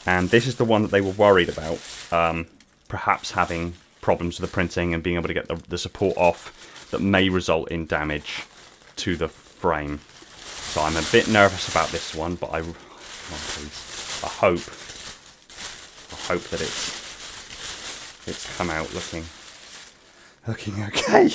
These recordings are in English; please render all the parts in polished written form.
And this is the one that they were worried about, perhaps having problems with the printing and being able to get the support off that may result in damage to the frame. So I'm a bit nervous about this one, but I hope that it's come out looking okay.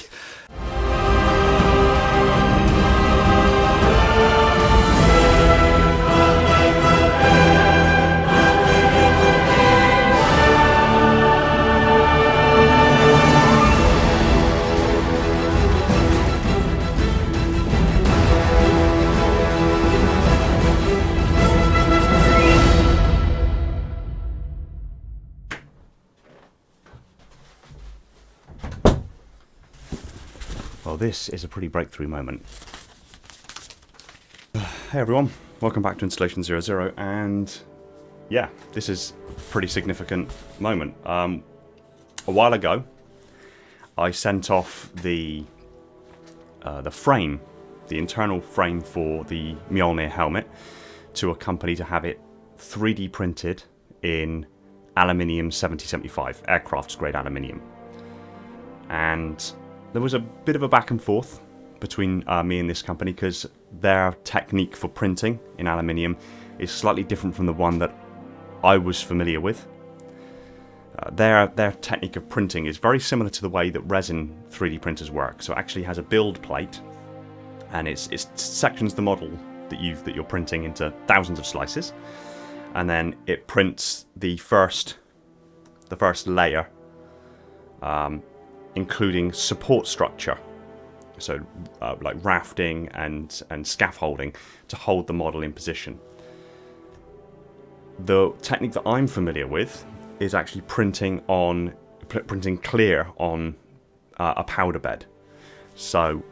Well, this is a pretty breakthrough moment. Hey everyone, welcome back to Installation 00, and yeah, this is a pretty significant moment. A while ago, I sent off the frame, the internal frame for the MJOLNIR helmet, to a company to have it 3D printed in Aluminium 7075, aircraft's grade aluminium. And there was a bit of a back and forth between me and this company because their technique for printing in aluminium is slightly different from the one that I was familiar with. Their technique of printing is very similar to the way that resin 3D printers work. So it actually has a build plate, and it sections the model that you're printing into thousands of slices, and then it prints the first layer, including support structure, so like rafting and scaffolding to hold the model in position. The technique that I'm familiar with is actually printing clear on a powder bed. So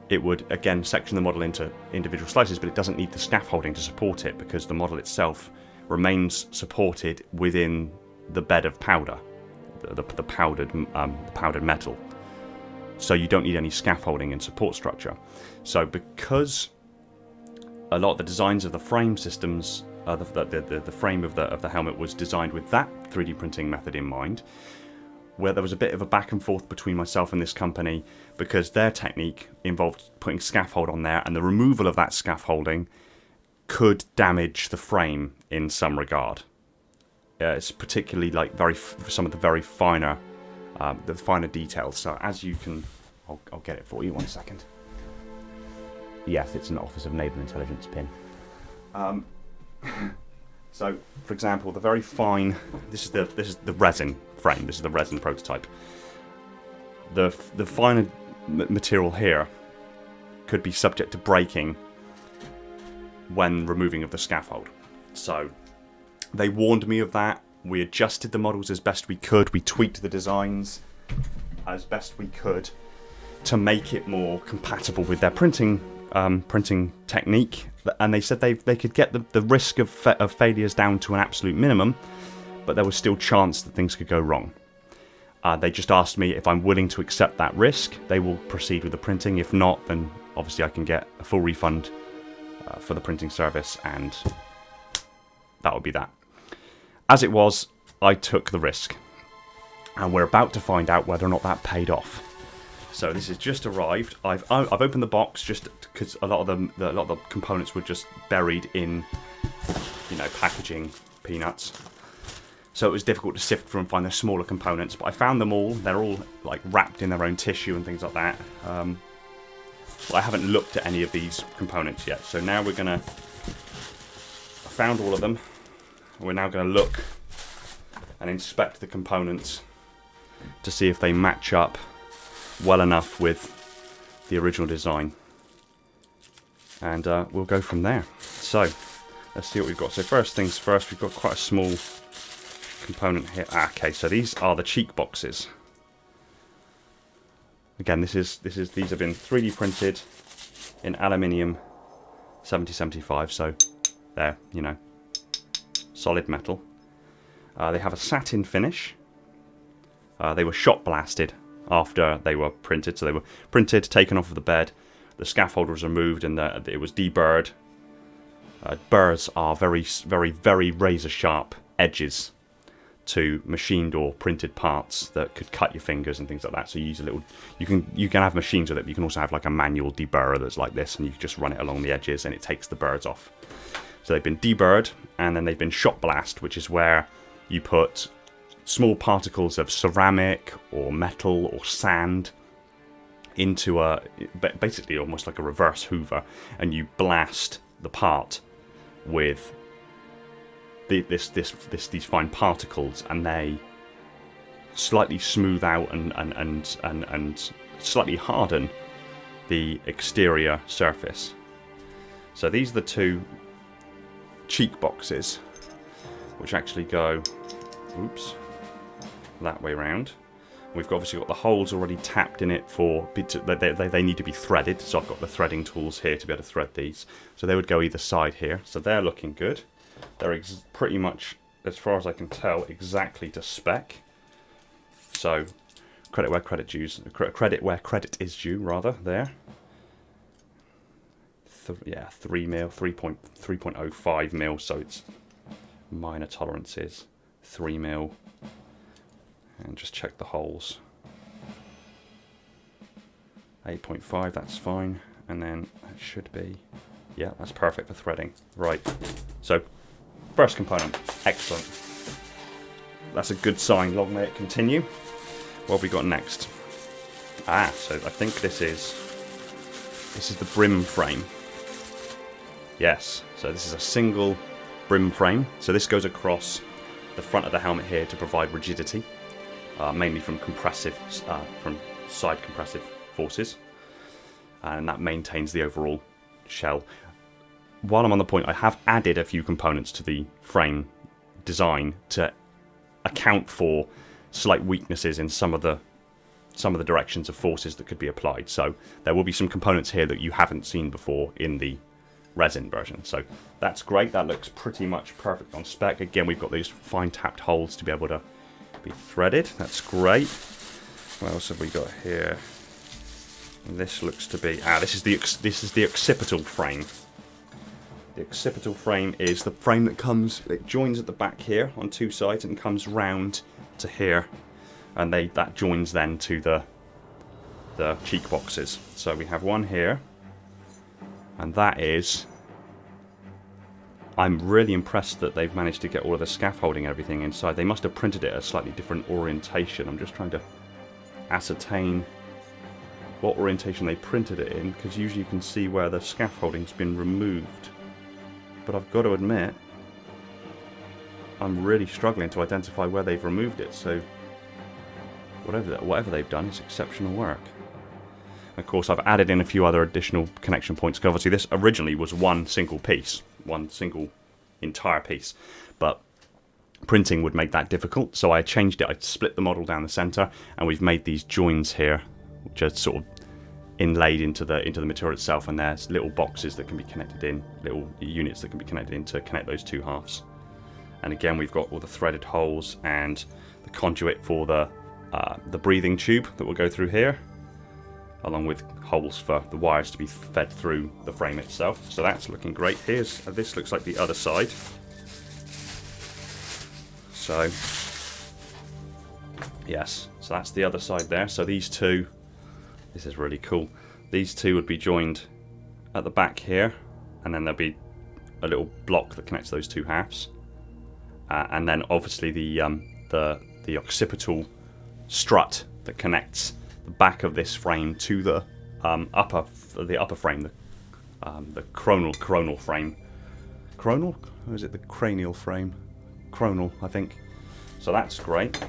it would again section the model into individual slices, but it doesn't need the scaffolding to support it because the model itself remains supported within the bed of powder. The powdered metal, so you don't need any scaffolding and support structure. So because a lot of the designs of the frame systems, the frame of the helmet was designed with that 3D printing method in mind, where there was a bit of a back and forth between myself and this company because their technique involved putting scaffold on there, and the removal of that scaffolding could damage the frame in some regard. It's particularly like some of the very finer details. So as you can, I'll get it for you 1 second. Yes, it's an Office of Naval Intelligence pin. So, for example, the very fine. This is the resin frame. This is the resin prototype. The finer material here could be subject to breaking when removing of the scaffold. So they warned me of that. We adjusted the models as best we could. We tweaked the designs as best we could to make it more compatible with their printing technique. And they said they could get the risk of failures down to an absolute minimum, but there was still chance that things could go wrong. They just asked me if I'm willing to accept that risk. They will proceed with the printing. If not, then obviously I can get a full refund for the printing service, and that would be that. As it was, I took the risk, and we're about to find out whether or not that paid off. So this has just arrived. I've opened the box just because a lot of the components were just buried in, packaging peanuts. So it was difficult to sift through and find the smaller components, but I found them all. They're all like wrapped in their own tissue and things like that. But I haven't looked at any of these components yet. So now I found all of them. We're now going to look and inspect the components to see if they match up well enough with the original design. And we'll go from there. So let's see what we've got. So first things first, we've got quite a small component here. Okay, so these are the cheek boxes. Again, these have been 3D printed in aluminium 7075, so they're, solid metal. They have a satin finish. They were shot blasted after they were printed. So they were printed, taken off of the bed, the scaffold was removed, and it was deburred. Burrs are very, very, very razor sharp edges to machined or printed parts that could cut your fingers and things like that. So you use a little, you can have machines with it, but you can also have like a manual deburrer that's like this, and you just run it along the edges and it takes the burrs off. So they've been deburred, and then they've been shot blast, which is where you put small particles of ceramic or metal or sand into a, basically almost like a reverse hoover, and you blast the part with these fine particles, and they slightly smooth out and slightly harden the exterior surface. So these are the two cheek boxes, which actually go, oops, that way round. We've obviously got the holes already tapped in it for, they need to be threaded, so I've got the threading tools here to be able to thread these. So they would go either side here, so they're looking good. They're pretty much, as far as I can tell, exactly to spec. So credit where credit is due, rather, there. Yeah, 3 mil, 3.05 mil, so it's minor tolerances, 3 mil. And just check the holes. 8.5, that's fine. And then it should be, yeah, that's perfect for threading. Right, so first component, excellent. That's a good sign. Long may it continue. What have we got next? So I think this is the brim frame. Yes, so this is a single brim frame. So this goes across the front of the helmet here to provide rigidity. Mainly from side compressive forces, and that maintains the overall shell. While I'm on the point, I have added a few components to the frame design to account for slight weaknesses in some of the directions of forces that could be applied. So there will be some components here that you haven't seen before in the resin version. So that's great. That looks pretty much perfect on spec. Again, we've got these fine tapped holes to be able to be threaded. That's great. What else have we got here? This looks to be this is the occipital frame. The occipital frame is the frame that comes, it joins at the back here on two sides and comes round to here, and that joins then to the cheek boxes. So we have one here, and that is, I'm really impressed that they've managed to get all of the scaffolding and everything inside. They must have printed it a slightly different orientation. I'm just trying to ascertain what orientation they printed it in, because usually you can see where the scaffolding's been removed. But I've got to admit, I'm really struggling to identify where they've removed it. So whatever they've done is exceptional work. Of course, I've added in a few other additional connection points, because obviously this originally was one single piece. One single entire piece, but printing would make that difficult, so I changed it. I split the model down the center, and we've made these joins here, which are sort of inlaid into the material itself, and there's little boxes that can be connected in, little units that can be connected in to connect those two halves. And again, we've got all the threaded holes and the conduit for the breathing tube that will go through here, along with holes for the wires to be fed through the frame itself. So that's looking great. This looks like the other side. So yes, so that's the other side there. So these two, this is really cool. These two would be joined at the back here, and then there'll be a little block that connects those two halves, and then obviously the occipital strut that connects the back of this frame to the upper frame, the coronal frame. Coronal? Or is it the cranial frame? Coronal, I think. So that's great.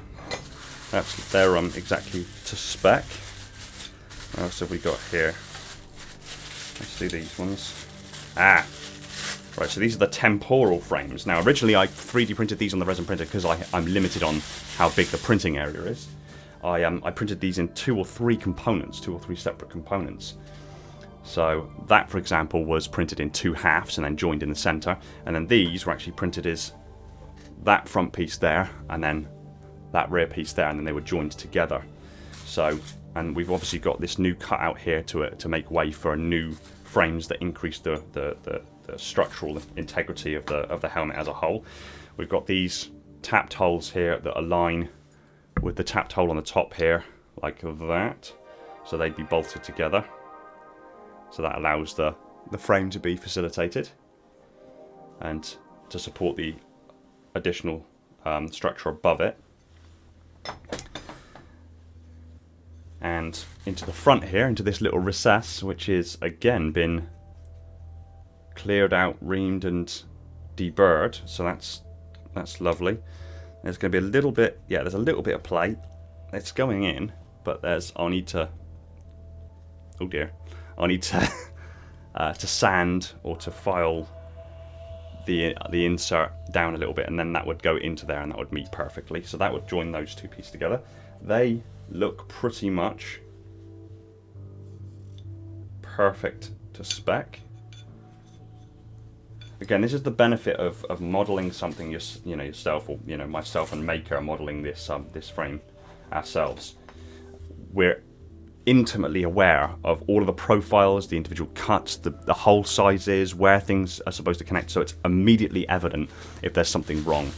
They're exactly to spec. What else have we got here? Let's do these ones. Right, so these are the temporal frames. Now, originally I 3D printed these on the resin printer because I'm limited on how big the printing area is. I printed these in two or three separate components. So that, for example, was printed in two halves and then joined in the center. And then these were actually printed as that front piece there, and then that rear piece there, and then they were joined together. So, and we've obviously got this new cutout here to make way for new frames that increase the structural integrity of the helmet as a whole. We've got these tapped holes here that align with the tapped hole on the top here, like that. So they'd be bolted together. So that allows the frame to be facilitated and to support the additional structure above it. And into the front here, into this little recess, which is again been cleared out, reamed and deburred, so that's lovely. There's going to be a little bit, yeah, there's a little bit of plate. It's going in, but I'll need to, oh dear, I'll need to to sand or to file the insert down a little bit, and then that would go into there and that would meet perfectly. So that would join those two pieces together. They look pretty much perfect to spec. Again, this is the benefit of modeling something yourself, or myself and Maker modeling this this frame ourselves. We're intimately aware of all of the profiles, the individual cuts, the hole sizes, where things are supposed to connect, so it's immediately evident if there's something wrong.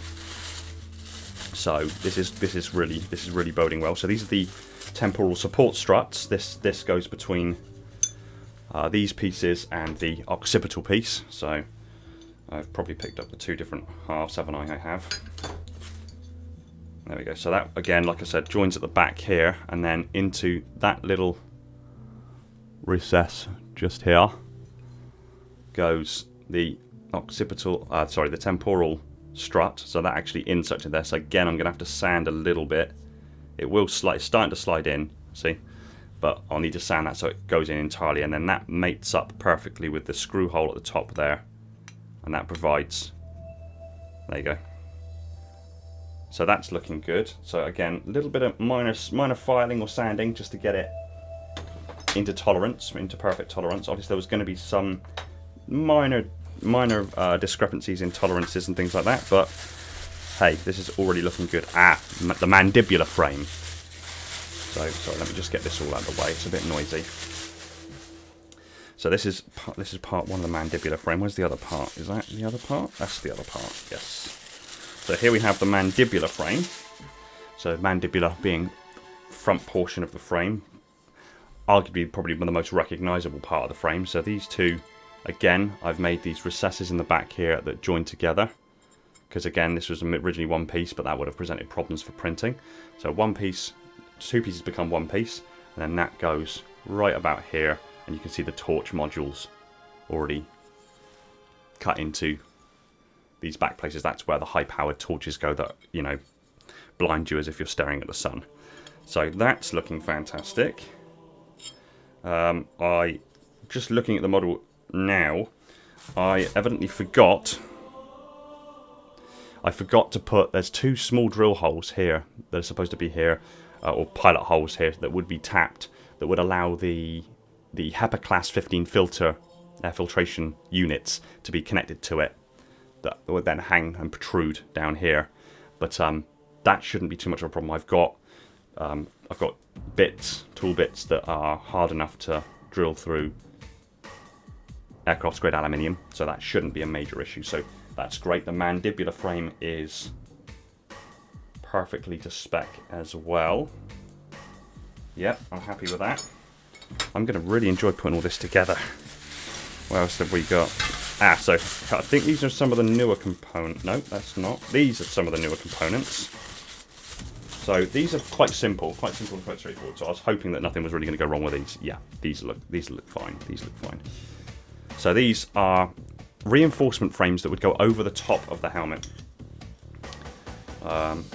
So this is really boding well. So these are the temporal support struts. This goes between these pieces and the occipital piece. So I've probably picked up the two different halves, haven't I? I have. There we go. So that, again, like I said, joins at the back here, and then into that little recess just here goes the occipital, the temporal strut. So that actually inserts in there. So again, I'm going to have to sand a little bit. It will slide, it's starting to slide in, see? But I'll need to sand that so it goes in entirely, and then that mates up perfectly with the screw hole at the top there. And that provides, there you go. So that's looking good. So again, a little bit of minor filing or sanding just to get it into tolerance, into perfect tolerance. Obviously there was going to be some minor discrepancies in tolerances and things like that, but hey, this is already looking good. The mandibular frame. So sorry, let me just get this all out of the way. It's a bit noisy. So this is part one of the mandibular frame. Where's the other part? Is that the other part? That's the other part. Yes. So here we have the mandibular frame. So mandibular being front portion of the frame, arguably probably the most recognizable part of the frame. So these two, again, I've made these recesses in the back here that join together, because again, this was originally one piece, but that would have presented problems for printing. So one piece, two pieces become one piece, and then that goes right about here, and you can see the torch modules already cut into these back places. That's where the high-powered torches go that, blind you as if you're staring at the sun. So that's looking fantastic. Just looking at the model now, I evidently forgot to put, there's two small drill holes here that are supposed to be here, or pilot holes here that would be tapped, that would allow the HEPA class 15 air filtration units to be connected to it, that would then hang and protrude down here. But that shouldn't be too much of a problem. I've got tool bits that are hard enough to drill through aircraft grade aluminium, so that shouldn't be a major issue. So that's great. The mandibular frame is perfectly to spec as well. Yep, I'm happy with that. I'm going to really enjoy putting all this together. What else have we got? So I think these are some of the newer components. No, that's not. These are some of the newer components. So these are quite simple and quite straightforward. So I was hoping that nothing was really going to go wrong with these. Yeah, these look fine. These look fine. So these are reinforcement frames that would go over the top of the helmet. Around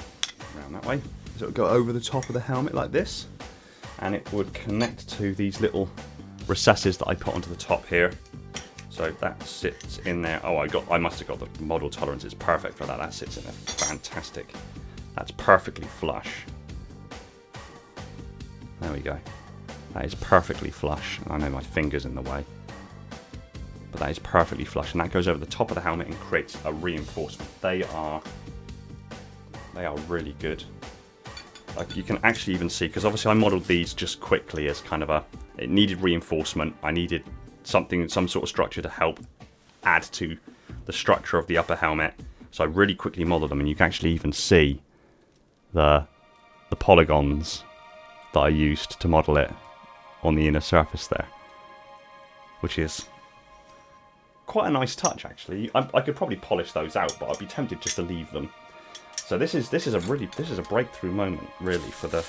that way. So it would go over the top of the helmet like this, and it would connect to these little recesses that I put onto the top here. So that sits in there. Oh, I must have got the model tolerance. It's perfect for that. That sits in there. Fantastic. That's perfectly flush. There we go. That is perfectly flush. I know my finger's in the way, but that is perfectly flush, and that goes over the top of the helmet and creates a reinforcement. They are really good. Like, you can actually even see, because obviously I modelled these just quickly as kind of it needed reinforcement. I needed some sort of structure to help add to the structure of the upper helmet. So I really quickly modelled them, and you can actually even see the polygons that I used to model it on the inner surface there, which is quite a nice touch actually. I could probably polish those out, but I'd be tempted just to leave them. So this is a breakthrough moment really for the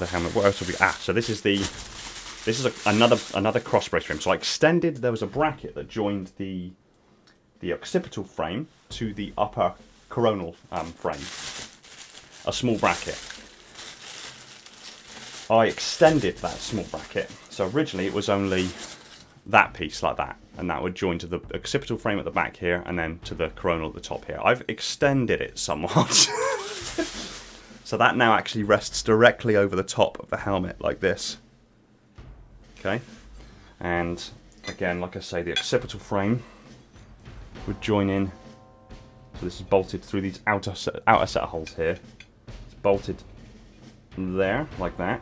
helmet. What else have we? So this is another cross brace frame. So I extended. There was a bracket that joined the occipital frame to the upper coronal frame. A small bracket. I extended that small bracket. So originally it was only that piece like that, and that would join to the occipital frame at the back here, and then to the coronal at the top here. I've extended it somewhat. So that now actually rests directly over the top of the helmet like this. Okay, and again, like I say, the occipital frame would join in. So this is bolted through these outer set of holes here. It's bolted there, like that.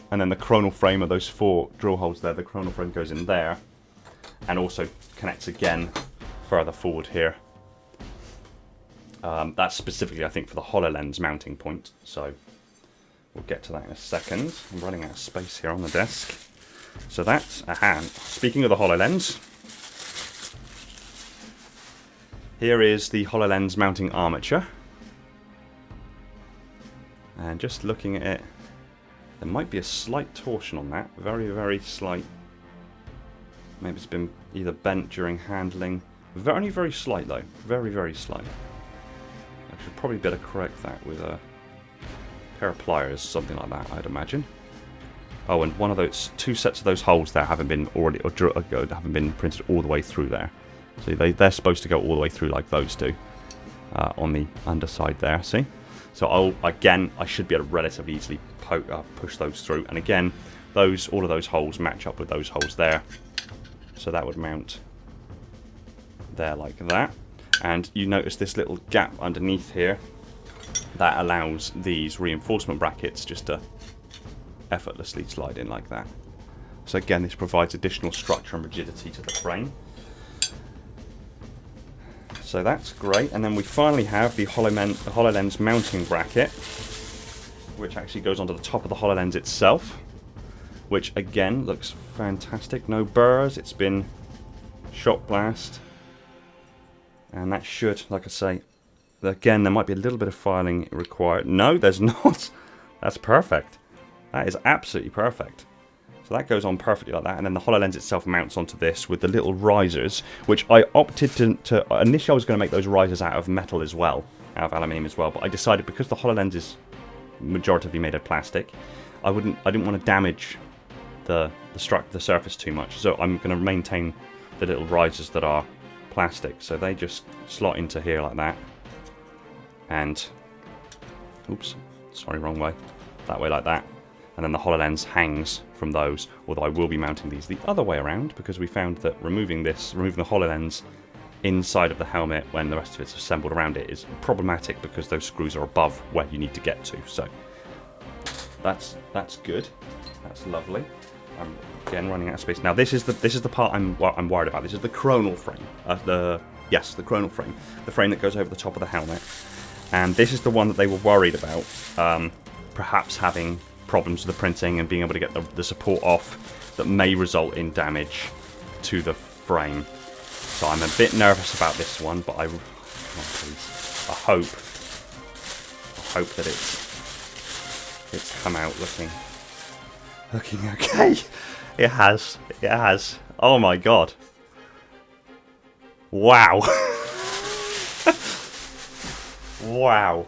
And then the coronal frame of those 4 drill holes there, the coronal frame goes in there. And also connects again further forward here. That's specifically, I think, for the HoloLens mounting point. So we'll get to that in a second. I'm running out of space here on the desk. So that's a hand. Speaking of the HoloLens, here is the HoloLens mounting armature. And just looking at it, there might be a slight torsion on that. Very, very slight. Maybe it's been either bent during handling. Very, very slight though. Very, very slight. I should probably better correct that with a pair of pliers, something like that, I'd imagine. Oh, and one of those 2 sets of those holes there haven't been haven't been printed all the way through there. So they're supposed to go all the way through like those do on the underside there. See? So I should be able to relatively easily push those through. And again, all of those holes match up with those holes there. So that would mount there like that. And you notice this little gap underneath here that allows these reinforcement brackets just to effortlessly slide in like that. So again, this provides additional structure and rigidity to the frame. So that's great. And then we finally have the HoloLens mounting bracket, which actually goes onto the top of the HoloLens itself, which again looks fantastic. No burrs, it's been shot blast. And that should, like I say, again, there might be a little bit of filing required. No, there's not. That's perfect. That is absolutely perfect. So that goes on perfectly like that, and then the HoloLens itself mounts onto this with the little risers, which I opted to initially I was going to make those risers out of metal as well, out of aluminium as well, but I decided because the HoloLens is majoritively made of plastic, I didn't want to damage the surface too much, so I'm going to maintain the little risers that are plastic. So they just slot into here like that, and oops, sorry, wrong way, that way like that. And then the HoloLens hangs from those, although I will be mounting these the other way around because we found that removing the HoloLens inside of the helmet when the rest of it's assembled around it is problematic because those screws are above where you need to get to. So that's good. That's lovely. I'm again running out of space. Now this is the part I'm worried about. This is the coronal frame. The coronal frame. The frame that goes over the top of the helmet. And this is the one that they were worried about perhaps having problems with the printing and being able to get the support off that may result in damage to the frame. So I'm a bit nervous about this one, but I hope that it's come out looking okay. It has. Oh my god. Wow. Wow.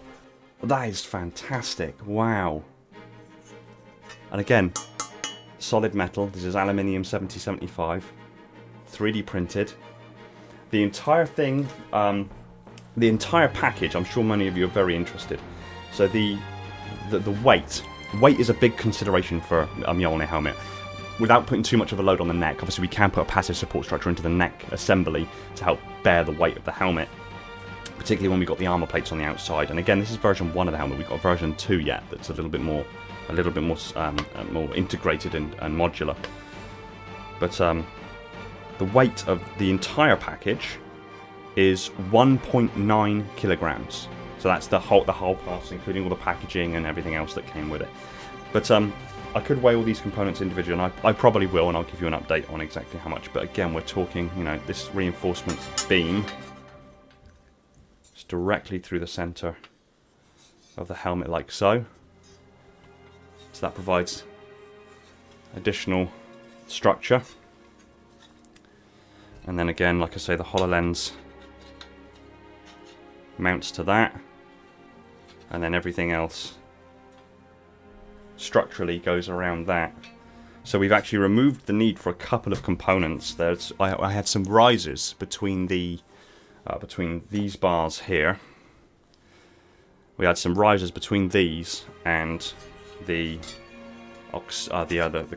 That is fantastic. Wow. And again, solid metal. This is Aluminium 7075, 3D printed. The entire thing, the entire package, I'm sure many of you are very interested. So the weight is a big consideration for a Mjolnir helmet. Without putting too much of a load on the neck, obviously we can put a passive support structure into the neck assembly to help bear the weight of the helmet, particularly when we've got the armor plates on the outside. And again, this is version 1 of the helmet. We've got version 2 yet that's a little bit more integrated and modular. But the weight of the entire package is 1.9 kilograms. So that's the whole cost, including all the packaging and everything else that came with it. But I could weigh all these components individually, and I probably will, and I'll give you an update on exactly how much. But again, we're talking, you know, this reinforcement beam is directly through the center of the helmet, like so. So that provides additional structure. And then again, like I say, the HoloLens mounts to that, and then everything else structurally goes around that. So we've actually removed the need for a couple of components. I had some risers between these bars here. We had some risers between these and the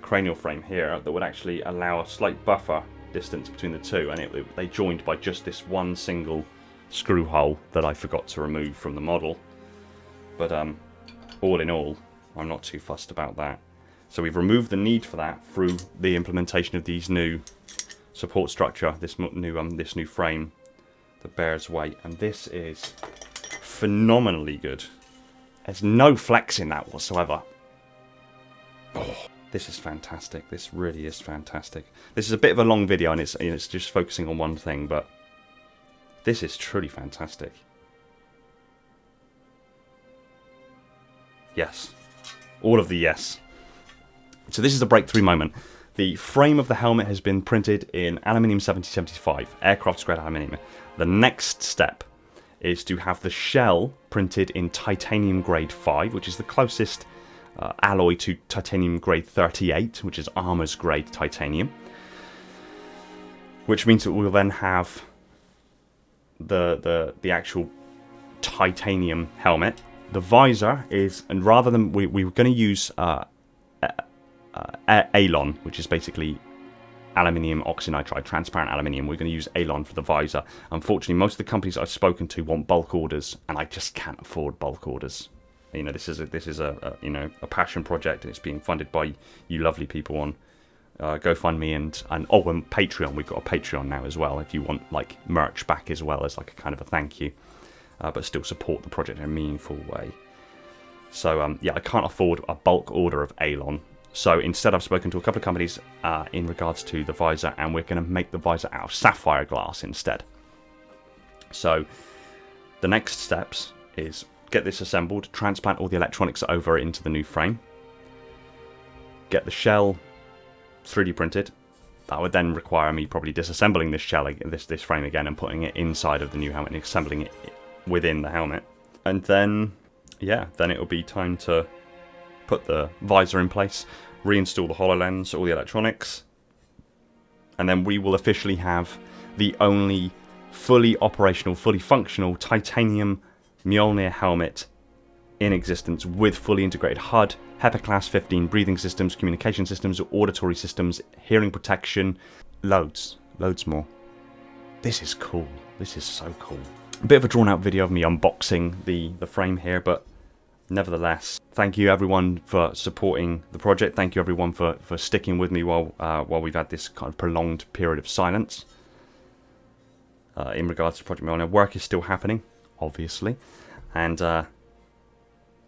cranial frame here that would actually allow a slight buffer distance between the two, and they joined by just this one single screw hole that I forgot to remove from the model. But all in all, I'm not too fussed about that. So we've removed the need for that through the implementation of these new support structure, this new frame that bears weight, and this is phenomenally good. There's no flex in that whatsoever. Oh, this is fantastic. This really is fantastic. This is a bit of a long video, and it's just focusing on one thing, but this is truly fantastic. Yes. All of the yes. So this is the breakthrough moment. The frame of the helmet has been printed in Aluminium 7075, aircraft grade aluminium. The next step is to have the shell printed in titanium grade 5, which is the closest alloy to titanium grade 38, which is armor's grade titanium. Which means that we'll then have the actual titanium helmet. The visor is, and rather than we were going to use Alon, which is basically aluminium oxynitride, transparent aluminium. We're going to use Alon for the visor. Unfortunately, most of the companies I've spoken to want bulk orders, and I just can't afford bulk orders. You know, this is a passion project, and it's being funded by you lovely people on GoFundMe and Patreon. We've got a Patreon now as well, if you want like merch back as well as like a kind of a thank you, but still support the project in a meaningful way. So yeah, I can't afford a bulk order of Alon. So instead, I've spoken to a couple of companies in regards to the visor, and we're going to make the visor out of sapphire glass instead. So the next steps is get this assembled, transplant all the electronics over into the new frame, get the shell 3D printed. That would then require me probably disassembling this shell, this frame again, and putting it inside of the new helmet and assembling it within the helmet. And then, yeah, then it will be time to put the visor in place, reinstall the HoloLens, all the electronics, and then we will officially have the only fully operational, fully functional titanium MJOLNIR helmet in existence with fully integrated HUD, HEPA Class 15 breathing systems, communication systems, auditory systems, hearing protection, loads more. This is cool. This is so cool. A bit of a drawn out video of me unboxing the frame here, but nevertheless, thank you everyone for supporting the project. Thank you everyone for sticking with me while we've had this kind of prolonged period of silence. In regards to Project MJOLNIR, work is still happening, obviously, and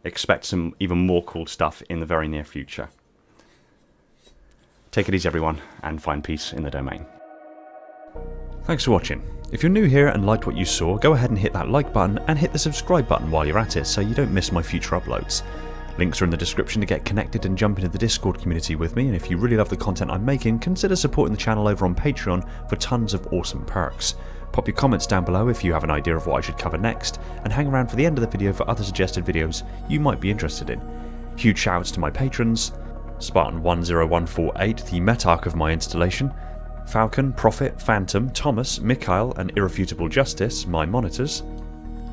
expect some even more cool stuff in the very near future. Take it easy everyone, and find peace in the domain. Thanks for watching. If you're new here and liked what you saw, go ahead and hit that like button and hit the subscribe button while you're at it so you don't miss my future uploads. Links are in the description to get connected and jump into the Discord community with me, and if you really love the content I'm making, consider supporting the channel over on Patreon for tons of awesome perks. Pop your comments down below if you have an idea of what I should cover next, and hang around for the end of the video for other suggested videos you might be interested in. Huge shoutouts to my patrons: Spartan10148, the Metarch of my installation, Falcon, Prophet, Phantom, Thomas, Mikhail, and Irrefutable Justice, my monitors,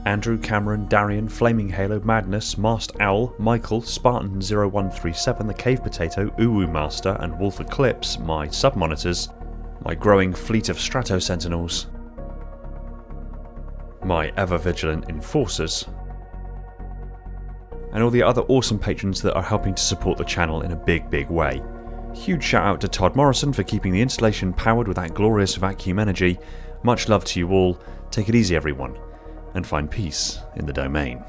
Andrew, Cameron, Darian, Flaming Halo, Madness, Masked Owl, Michael, Spartan0137, The Cave Potato, Uwu Master, and Wolf Eclipse, my sub-monitors, my growing fleet of Strato Sentinels, my ever-vigilant Enforcers, and all the other awesome patrons that are helping to support the channel in a big way. Huge shout out to Todd Morrison for keeping the installation powered with that glorious vacuum energy, Much love to you all, take it easy everyone, and find peace in the domain.